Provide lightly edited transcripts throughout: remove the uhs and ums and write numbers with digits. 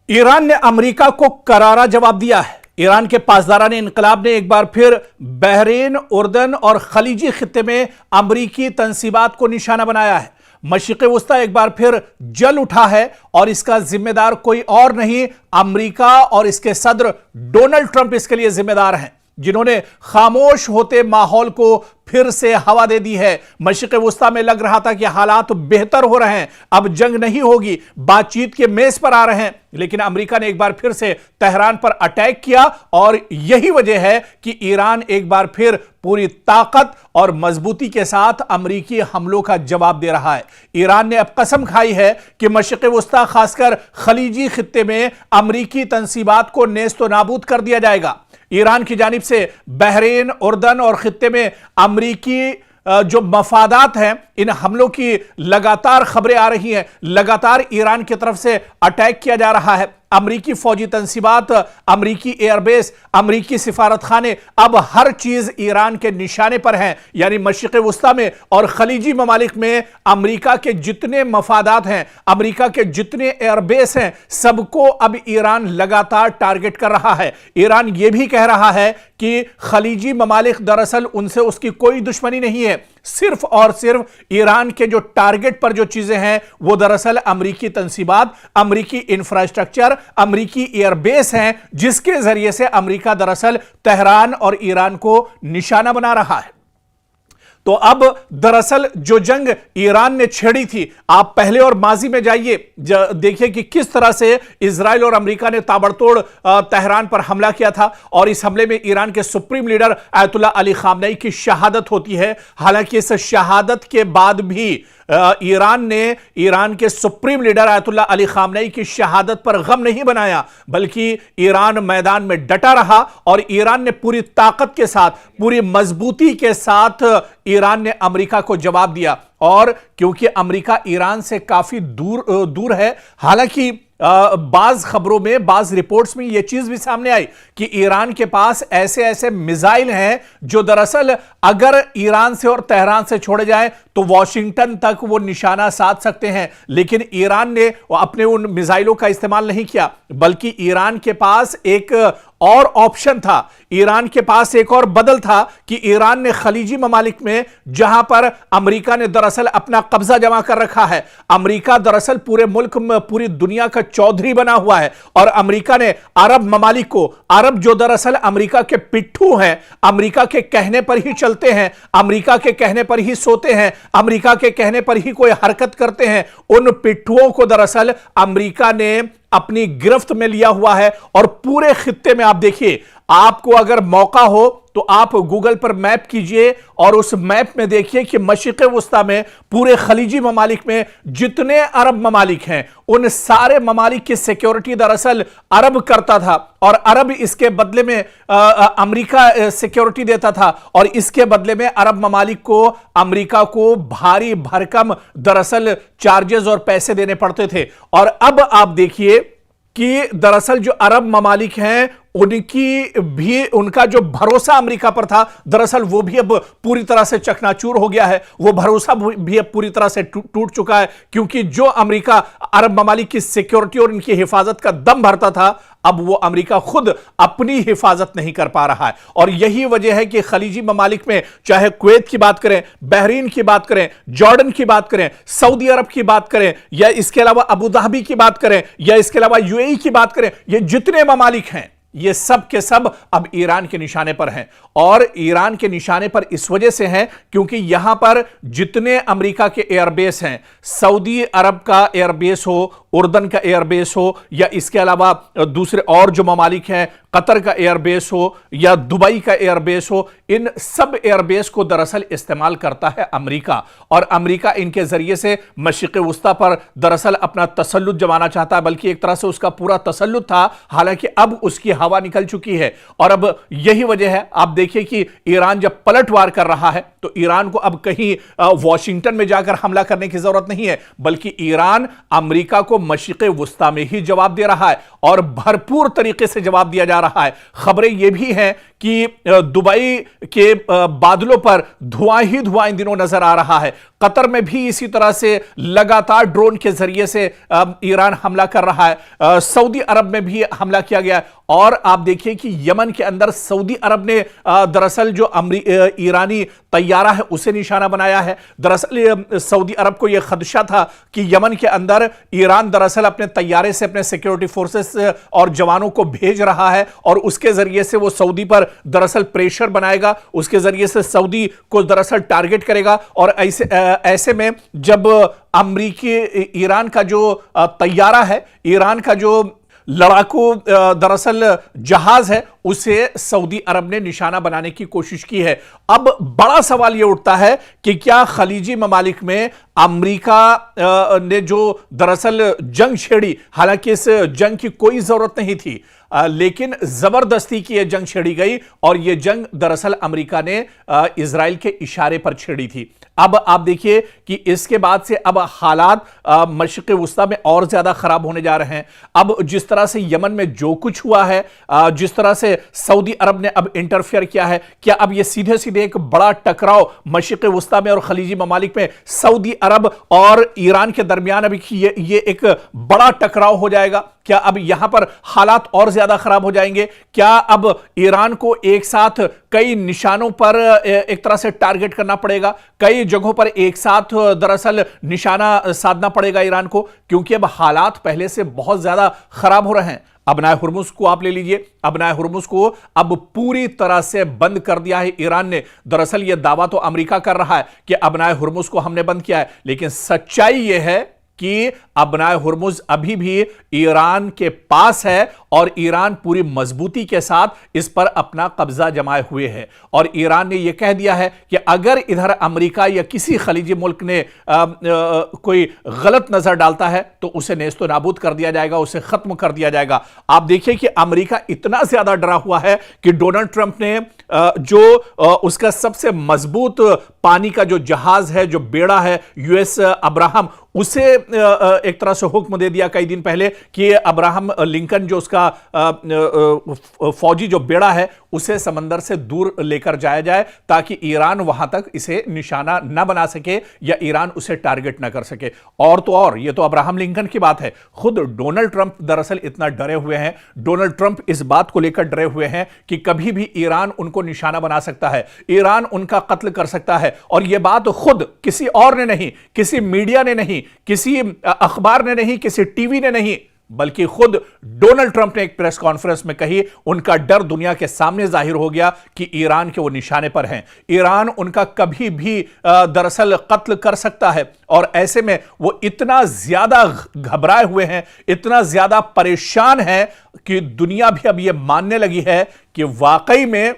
Iran ने America को करारा जवाब दिया है। ईरान के पासदारान इनकलाब ने एक बार फिर बहरीन, उर्दन और खलीजी खित्ते में अमरीकी तंसीबात को निशाना बनाया है। मशरिक़ वस्ता एक बार फिर जल उठा है और इसका जिम्मेदार कोई और नहीं, अमेरिका और इसके सदर डोनाल्ड ट्रंप इसके लिए जिम्मेदार हैं, जिन्होंने खामोश होते माहौल को फिर से हवा दे दी है। मशरिक़ वस्ता में लग रहा था कि हालात बेहतर हो रहे हैं, अब जंग नहीं होगी, बातचीत के मेज पर आ रहे हैं, लेकिन अमेरिका ने एक बार फिर से तेहरान पर अटैक किया और यही वजह है कि ईरान एक बार फिर पूरी ताकत और मजबूती के साथ अमेरिकी हमलों का जवाब दे रहा है। ईरान ने अब कसम खाई है कि मशरिक़ वस्ता खासकर खलीजी खित्ते में अमेरिकी तंसीबात को नेस्त नाबूद कर दिया जाएगा। ईरान की जानिब से बहरीन, उर्दन और खित्ते में अमेरिकी जो मफादात हैं, इन हमलों की लगातार खबरें आ रही हैं, लगातार ईरान की तरफ से अटैक किया जा रहा है। अमरीकी फौजी तंसीबात, अमरीकी एयरबेस, अमरीकी सिफारत खाने, अब हर चीज ईरान के निशाने पर है। यानी मशरिक़ वस्ता में और खलीजी ममालिक में अमरीका के जितने मफादात हैं, अमरीका के जितने एयरबेस हैं, सबको अब ईरान लगातार टारगेट कर रहा है। ईरान यह भी कह रहा है कि खलीजी ममालिक दरअसल उनसे उसकी कोई दुश्मनी नहीं है, सिर्फ और सिर्फ ईरान के जो टारगेट पर जो चीजें हैं वो दरअसल अमरीकी तंसीबात, अमरीकी इंफ्रास्ट्रक्चर, अमरीकी एयरबेस हैं, जिसके जरिए से अमरीका दरअसल तेहरान और ईरान को निशाना बना रहा है। तो अब दरअसल जो जंग ईरान ने छेड़ी थी, आप पहले और माजी में जाइए, देखिए कि किस तरह से इजराइल और अमेरिका ने ताबड़तोड़ तेहरान पर हमला किया था और इस हमले में ईरान के supreme leader Ayatollah Ali Khamenei की शहादत होती है। हालांकि इस शहादत के बाद भी ईरान ने ईरान के supreme leader Ayatollah Ali Khamenei की शहादत पर गम नहीं बनाया, बल्कि ईरान मैदान में डटा रहा और ईरान ने पूरी ताकत के साथ, पूरी मजबूती के साथ ईरान ने अमेरिका को जवाब दिया। और क्योंकि अमेरिका ईरान से काफी दूर है, हालांकि बाज खबरों में, बाज रिपोर्ट्स में यह चीज भी सामने आई कि ईरान के पास ऐसे ऐसे मिसाइल हैं जो दरअसल अगर ईरान से और तेहरान से छोड़े जाए तो वॉशिंगटन तक वो निशाना साध सकते हैं। लेकिन ईरान ने अपने उन मिसाइलों का इस्तेमाल नहीं किया, बल्कि ईरान के पास एक और ऑप्शन था, ईरान के पास एक और बदल था कि ईरान ने खलीजी ममालिक में, जहां पर अमेरिका ने दरअसल अपना कब्जा जमा कर रखा है, अमेरिका दरअसल पूरे मुल्क में, पूरी दुनिया का चौधरी बना हुआ है, और अमेरिका ने अरब ममालिक को, अरब जो दरअसल अमेरिका के पिट्ठू हैं, अमेरिका के कहने पर ही चलते हैं, अमेरिका के कहने पर ही सोते हैं, अमेरिका के कहने पर ही कोई हरकत करते हैं, उन पिट्ठुओं को दरअसल अमेरिका ने अपनी गिरफ्त में लिया हुआ है। और पूरे खित्ते में आप देखिए, आपको अगर मौका हो तो आप गूगल पर मैप कीजिए और उस मैप में देखिए कि मशरिक़ वस्ता में, पूरे खलीजी ममालिक में जितने अरब ममालिक हैं, उन सारे ममालिक की सिक्योरिटी दरअसल अरब करता था और अरब इसके बदले में अमेरिका सिक्योरिटी देता था, और इसके बदले में अरब ममालिक को अमेरिका को भारी भरकम दरअसल चार्जेस और पैसे देने पड़ते थे। और अब आप देखिए कि दरअसल जो अरब ममालिक हैं, उनकी भी, उनका जो भरोसा अमेरिका पर था, दरअसल वो भी अब पूरी तरह से चकनाचूर हो गया है। वो भरोसा भी अब पूरी तरह से टूट चुका है, क्योंकि जो अमेरिका अरब ममालिक की सिक्योरिटी और इनकी हिफाजत का दम भरता था, अब वो अमेरिका खुद अपनी हिफाजत नहीं कर पा रहा है। और यही वजह है कि खलीजी ममालिक में, चाहे कुवैत की बात करें, बहरीन की बात करें, जॉर्डन की बात करें, सऊदी अरब की बात करें, या इसके अलावा अबू धाबी की बात करें, या इसके अलावा यूएई की बात करें, ये जितने ममालिक हैं, ये सब के सब अब ईरान के निशाने पर हैं। और ईरान के निशाने पर इस वजह से हैं क्योंकि यहां पर जितने अमेरिका के एयरबेस हैं, सऊदी अरब का एयरबेस हो, उर्दन का एयरबेस हो, या इसके अलावा दूसरे और जो ममालिक हैं, कतर का एयरबेस हो या दुबई का एयरबेस हो, इन सब एयरबेस को दरअसल इस्तेमाल करता है अमेरिका। और अमेरिका इनके जरिए से मशरिक़ वस्ता पर दरअसल अपना तसल्लुत जमाना चाहता है, बल्कि एक तरह से उसका पूरा तसल्लुत था। हालांकि अब उसकी हवा निकल चुकी है और अब यही वजह है, आप देखिए कि ईरान जब पलटवार कर रहा है तो ईरान को अब कहीं वॉशिंगटन में जाकर हमला करने की जरूरत नहीं है, बल्कि ईरान अमेरिका को मशरिक़ वस्ता में ही जवाब दे रहा है। और भरपूर तरीके से जवाब दिया जा रहा है। खबरें यह भी हैं कि दुबई के बादलों पर धुआं ही धुआं इन दिनों नजर आ रहा है। कतर में भी इसी तरह से लगातार ड्रोन के जरिए से ईरान हमला कर रहा है। सऊदी अरब में भी हमला किया गया है। और आप देखिए कि यमन के अंदर सऊदी अरब ने दरअसल जो ईरानी तैयारा है उसे निशाना बनाया है। दरअसल सऊदी अरब को यह खदशा था कि यमन के अंदर ईरान दरअसल अपने तैयारे से अपने सिक्योरिटी फोर्सेस और जवानों को भेज रहा है और उसके जरिए से वो सऊदी पर दरअसल प्रेशर बनाएगा, उसके जरिए से सऊदी को दरअसल टारगेट करेगा। और ऐसे में जब अमेरिकी ईरान का जो तैयारा है, ईरान का जो लड़ाकू दरअसल जहाज है, उसे सऊदी अरब ने निशाना बनाने की कोशिश की है। अब बड़ा सवाल यह उठता है कि क्या खलीजी ममालिक में अमेरिका ने जो दरअसल जंग छेड़ी, हालांकि इस जंग की कोई जरूरत नहीं थी, लेकिन जबरदस्ती की यह जंग छेड़ी गई और यह जंग दरअसल अमेरिका ने इजराइल के इशारे पर छेड़ी थी। अब आप देखिए कि इसके बाद से अब हालात मशरिक़ वुस्ता में और ज्यादा खराब होने जा रहे हैं। अब जिस तरह से यमन में जो कुछ हुआ है, जिस तरह से सऊदी अरब ने अब इंटरफेयर किया है, क्या अब यह सीधे सीधे एक बड़ा टकराव मशरिक़ वुस्ता में और खलीजी ममालिक में सऊदी अरब और ईरान के दरमियान अभी ये एक बड़ा टकराव हो जाएगा? क्या अब यहां पर हालात और ज्यादा खराब हो जाएंगे? क्या अब ईरान को एक साथ कई निशानों पर एक तरह से टारगेट करना पड़ेगा, कई जगहों पर एक साथ दरअसल निशाना साधना पड़ेगा ईरान को? क्योंकि अब हालात पहले से बहुत ज्यादा खराब हो रहे हैं। अबनाए हुर्मुज को आप ले लीजिए, अबनाए हुर्मुज को अब पूरी तरह से बंद कर दिया है ईरान ने। दरअसल यह दावा तो अमेरिका कर रहा है कि अबनाए हुर्मुज को हमने बंद किया है, लेकिन सच्चाई यह है कि अबनाए हुर्मुज अभी भी ईरान के पास है और ईरान पूरी मजबूती के साथ इस पर अपना कब्जा जमाए हुए है। और ईरान ने यह कह दिया है कि अगर इधर अमेरिका या किसी खलीजी मुल्क ने कोई गलत नजर डालता है तो उसे नेस्तो नाबूद कर दिया जाएगा, उसे खत्म कर दिया जाएगा। आप देखिए कि अमेरिका इतना ज्यादा डरा हुआ है कि डोनाल्ड ट्रंप ने जो उसका सबसे मजबूत पानी का जो जहाज है, जो बेड़ा है यूएस अब्राहम, उसे एक तरह से हुक्म दे दिया कई दिन पहले कि अब्राहम लिंकन जो उसका फौजी जो बेड़ा है उसे समंदर से दूर लेकर जाया जाए ताकि ईरान वहां तक इसे निशाना न बना सके या ईरान उसे टारगेट न कर सके। और तो और ये तो अब्राहम लिंकन की बात है, खुद डोनाल्ड ट्रंप दरअसल इतना डरे हुए हैं, डोनाल्ड ट्रंप इस बात को लेकर डरे हुए हैं कि कभी भी ईरान उनको निशाना बना सकता है, ईरान उनका कत्ल कर सकता है। और यह बात खुद किसी और ने नहीं, किसी मीडिया ने नहीं, किसी अखबार ने नहीं, किसी टीवी ने नहीं, बल्कि खुद डोनाल्ड ट्रंप ने एक प्रेस कॉन्फ्रेंस में कही। उनका डर दुनिया के सामने जाहिर हो गया कि ईरान के वो निशाने पर हैं, ईरान उनका कभी भी दरअसल कत्ल कर सकता है। और ऐसे में वो इतना ज्यादा घबराए हुए हैं, इतना ज्यादा परेशान है कि दुनिया भी अब ये मानने लगी है कि वाकई में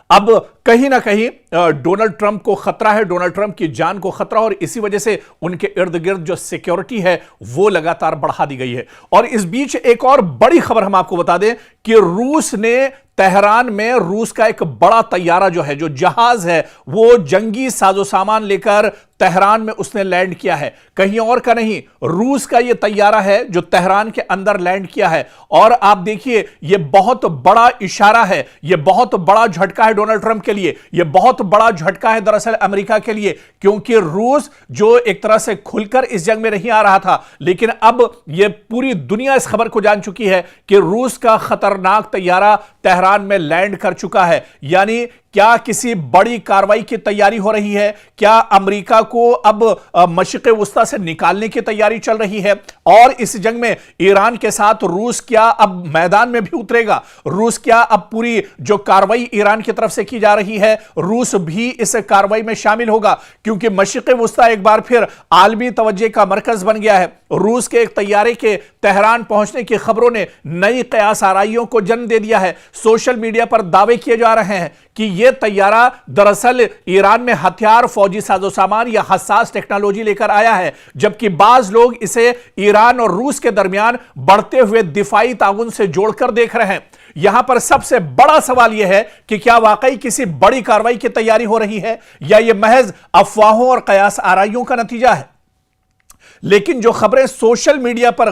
अब कहीं ना कहीं डोनाल्ड ट्रंप को खतरा है, डोनाल्ड ट्रंप की जान को खतरा, और इसी वजह से उनके इर्द गिर्द जो सिक्योरिटी है वो लगातार बढ़ा दी गई है। और इस बीच एक और बड़ी खबर हम आपको बता दें कि रूस ने तेहरान में रूस का एक बड़ा तैयारा जो है, जो जहाज है, वो जंगी साजो सामान लेकर तेहरान में उसने लैंड किया है। कहीं और का नहीं, रूस का यह तैयारा है जो तेहरान के अंदर लैंड किया है। और आप देखिए यह बहुत बड़ा इशारा है, यह बहुत बड़ा झटका है डोनाल्ड ट्रंप के लिए, यह बहुत बड़ा झटका है दरअसल अमेरिका के लिए, क्योंकि रूस जो एक तरह से खुलकर इस जंग में नहीं आ रहा था, लेकिन अब यह पूरी दुनिया इस खबर को जान चुकी है कि रूस का खतरनाक तैयारा तेहरान में लैंड कर चुका है। यानी क्या किसी बड़ी कार्रवाई की तैयारी हो रही है? क्या अमेरिका को अब मशरिक़ वुस्ता से निकालने की तैयारी चल रही है? और इस जंग में ईरान के साथ रूस क्या अब मैदान में भी उतरेगा? रूस क्या अब पूरी जो कार्रवाई ईरान की तरफ से की जा रही है, रूस भी इस कार्रवाई में शामिल होगा? क्योंकि मशरिक़ वुस्ता एक बार फिर आलमी तवज्जो का मरकज बन गया है। रूस के एक तैयारे के तेहरान पहुंचने की खबरों ने नई कयास आराइयों को जन्म दे दिया है। सोशल मीडिया पर दावे किए जा रहे हैं कि यह तैयारा दरअसल ईरान में हथियार, फौजी साजो सामान या हसास टेक्नोलॉजी लेकर आया है, जबकि बाज लोग इसे ईरान और रूस के दरमियान बढ़ते हुए दिफाई ताउन से जोड़कर देख रहे हैं। यहां पर सबसे बड़ा सवाल यह है कि क्या वाकई किसी बड़ी कार्रवाई की तैयारी हो रही है या यह महज अफवाहों और कयास आराइयों का नतीजा है? लेकिन जो खबरें सोशल मीडिया पर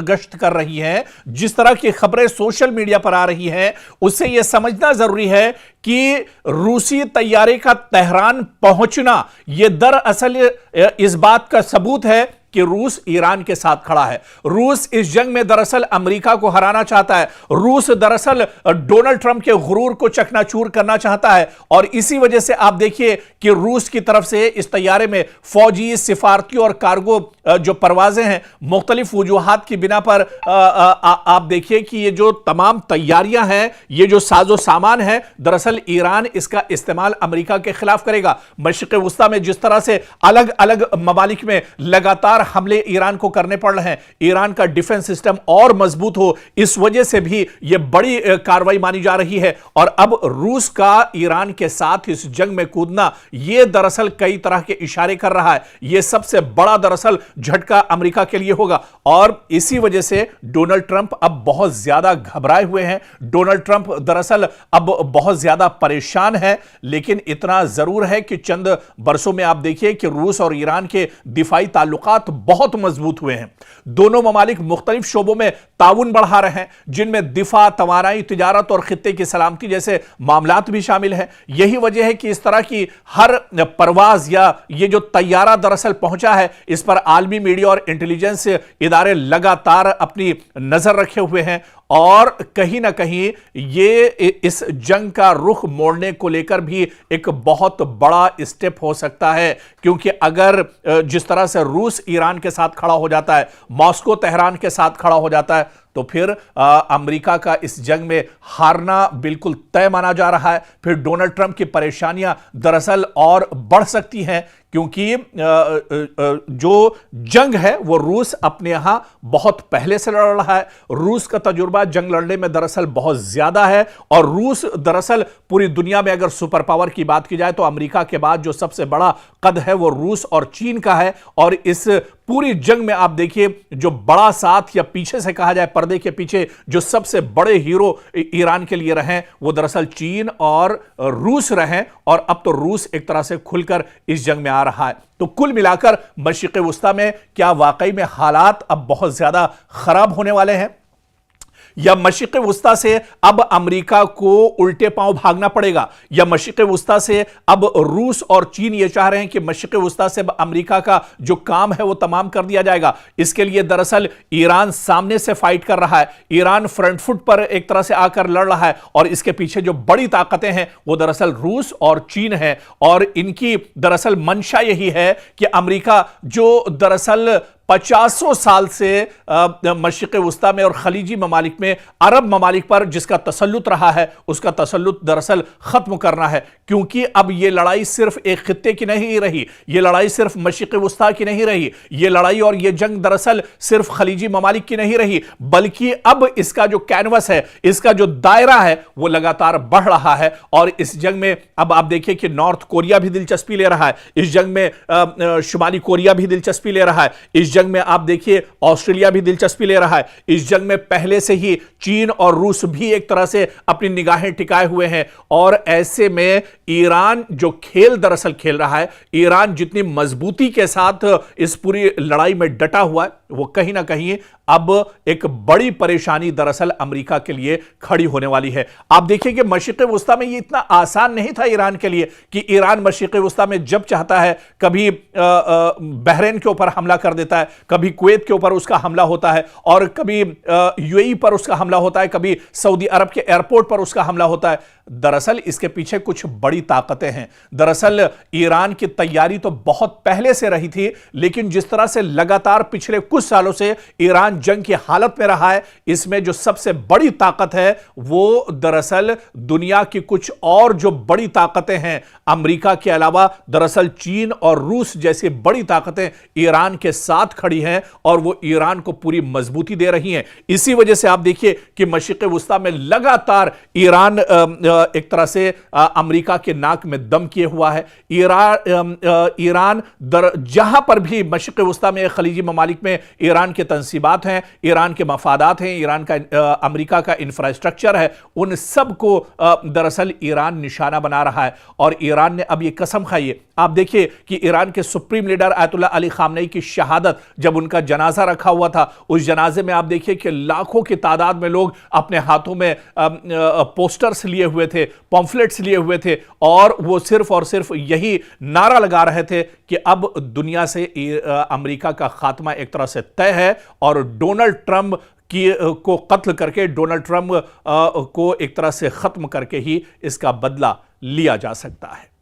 गश्त कर रही हैं, जिस तरह की खबरें सोशल मीडिया पर आ रही हैं, उससे यह समझना जरूरी है कि रूसी तैयारे का तेहरान पहुंचना यह दरअसल इस बात का सबूत है कि रूस ईरान के साथ खड़ा है। रूस इस जंग में दरअसल अमेरिका को हराना चाहता है। रूस दरअसल डोनाल्ड ट्रंप के गुरूर को चकनाचूर करना चाहता है और इसी वजह से आप देखिए कि रूस की तरफ से इस तैयारे में फौजी, सिफारती और कार्गो जो परवाजें हैं, मुख्तलिफ वजूहात की बिना पर आप देखिए कि ये जो तमाम तैयारियां हैं, ये जो साजो सामान है, दरअसल ईरान इसका इस्तेमाल अमेरिका के खिलाफ करेगा। मशरिक़ वुस्ता में जिस तरह से अलग अलग ममालिक में लगातार हमले ईरान को करने पड़ रहे हैं, ईरान का डिफेंस सिस्टम और मजबूत हो, इस वजह से भी यह बड़ी कार्रवाई मानी जा रही है। और अब रूस का ईरान के साथ इस जंग में कूदना, यह दरअसल कई तरह के इशारे कर रहा है। यह सबसे बड़ा दरअसल झटका अमेरिका के लिए होगा और इसी वजह से डोनाल्ड ट्रंप अब बहुत ज्यादा घबराए हुए हैं। डोनाल्ड ट्रंप दरअसल अब बहुत ज्यादा परेशान है, लेकिन इतना जरूर है कि चंद बरसों में आप देखिए कि रूस और ईरान के दिफाई ताल्लुकात बहुत मजबूत हुए हैं। दोनों ममालिक मुख्तलिफ शोबों में ताउन बढ़ा रहे हैं, जिनमें दिफा, तवानाई, तिजारत और खित्ते की सलामती जैसे मामलात भी शामिल हैं। यही वजह है कि इस तरह की हर परवाज या ये जो तैयारा दरअसल पहुंचा है, इस पर आलमी मीडिया और इंटेलिजेंस इदारे लगातार अपनी नजर रखे हुए हैं और कहीं ना कहीं ये इस जंग का रुख मोड़ने को लेकर भी एक बहुत बड़ा स्टेप हो सकता है। क्योंकि अगर जिस तरह से रूस ईरान के साथ खड़ा हो जाता है, मॉस्को तेहरान के साथ खड़ा हो जाता है, तो फिर अमेरिका का इस जंग में हारना बिल्कुल तय माना जा रहा है। फिर डोनाल्ड ट्रंप की परेशानियां दरअसल और बढ़ सकती हैं, क्योंकि जो जंग है वो रूस अपने यहां बहुत पहले से लड़ रहा है। रूस का तजुर्बा जंग लड़ने में दरअसल बहुत ज्यादा है और रूस दरअसल पूरी दुनिया में अगर सुपर पावर की बात की जाए तो अमेरिका के बाद जो सबसे बड़ा कद है वो रूस और चीन का है। और इस पूरी जंग में आप देखिए जो बड़ा साथ या पीछे से कहा जाए पर्दे के पीछे जो सबसे बड़े हीरो ईरान के लिए रहे वो दरअसल चीन और रूस रहे और अब तो रूस एक तरह से खुलकर इस जंग में आ रहा है। तो कुल मिलाकर मशरिक़ वुस्ता में क्या वाकई में हालात अब बहुत ज्यादा खराब होने वाले हैं, या मशरिक़ वुस्ता से अब अमेरिका को उल्टे पांव भागना पड़ेगा, या मशरिक़ वुस्ता से अब रूस और चीन ये चाह रहे हैं कि मशरिक़ वुस्ता से अमेरिका का जो काम है वो तमाम कर दिया जाएगा। इसके लिए दरअसल ईरान सामने से फाइट कर रहा है, ईरान फ्रंट फुट पर एक तरह से आकर लड़ रहा है और इसके पीछे जो बड़ी ताकतें हैं वो दरअसल रूस और चीन है। और इनकी दरअसल मंशा यही है कि अमेरिका जो दरअसल 50 साल से मशरिक़ वुस्ता में और खलीजी ममालिक में अरब ममालिक पर जिसका तसल्लुत रहा है, उसका तसल्लुत दरअसल खत्म करना है। क्योंकि अब यह लड़ाई सिर्फ एक खित्ते की नहीं रही, यह लड़ाई सिर्फ मशरिक़ वुस्ता की नहीं रही, यह लड़ाई और यह जंग दरअसल सिर्फ खलीजी ममालिक की नहीं रही, बल्कि अब इसका जो कैनवस है, इसका जो दायरा है वो लगातार बढ़ रहा है। और इस जंग में अब आप देखिए कि नॉर्थ कोरिया भी दिलचस्पी ले रहा है, इस जंग में शुमाली कोरिया भी दिलचस्पी ले रहा है, इस जंग में आप देखिए ऑस्ट्रेलिया भी दिलचस्पी ले रहा है। इस जंग में पहले से ही चीन और रूस भी एक तरह से अपनी निगाहें टिकाए हुए हैं। और ऐसे में ईरान जो खेल दरअसल खेल रहा है, ईरान जितनी मजबूती के साथ इस पूरी लड़ाई में डटा हुआ है, वो कहीं ना कहीं अब एक बड़ी परेशानी दरअसल अमेरिका के लिए खड़ी होने वाली है। आप देखिए कि मशरिक़ वुस्ता में ये इतना आसान नहीं था ईरान के लिए कि ईरान मशरिक़ वुस्ता में जब चाहता है कभी बहरीन के ऊपर हमला कर देता है, कभी कुवैत के ऊपर उसका हमला होता है और कभी यूएई पर उसका हमला होता है, कभी सऊदी अरब के एयरपोर्ट पर उसका हमला होता है। दरअसल इसके पीछे कुछ बड़ी ताकतें हैं। दरअसल ईरान की तैयारी तो बहुत पहले से रही थी, लेकिन जिस तरह से लगातार पिछले कुछ सालों से ईरान जंग की हालत में रहा है, इसमें जो सबसे बड़ी ताकत है वो दरअसल दुनिया की कुछ और जो बड़ी ताकतें हैं अमेरिका के अलावा, दरअसल चीन और रूस जैसी बड़ी ताकतें ईरान के साथ खड़ी हैं और वो ईरान को पूरी मजबूती दे रही हैं। इसी वजह से आप देखिए कि मशरिक़ वुस्ता में लगातार ईरान एक तरह से अमेरिका के नाक में दम किए हुआ है। ईरान जहां पर भी मशरिक़ वस्ता में, खलीजी ममालिक में ईरान के तंसीबात हैं, ईरान के मफादात हैं, ईरान का अमेरिका का इंफ्रास्ट्रक्चर है, उन सब को दरअसल ईरान निशाना बना रहा है। और ईरान ने अब यह कसम खाई है, आप देखिए कि ईरान के supreme leader Ayatollah Ali Khamenei की शहादत, जब उनका जनाजा रखा हुआ था, उस जनाजे में आप देखिए कि लाखों की तादाद में लोग अपने हाथों में पोस्टर्स लिए हुए थे, पॉम्फलेट्स लिए हुए थे, और वो सिर्फ और सिर्फ यही नारा लगा रहे थे कि अब दुनिया से अमेरिका का खात्मा एक तरह से तय है और डोनाल्ड ट्रंप को कत्ल करके, डोनाल्ड ट्रंप को एक तरह से खत्म करके ही इसका बदला लिया जा सकता है।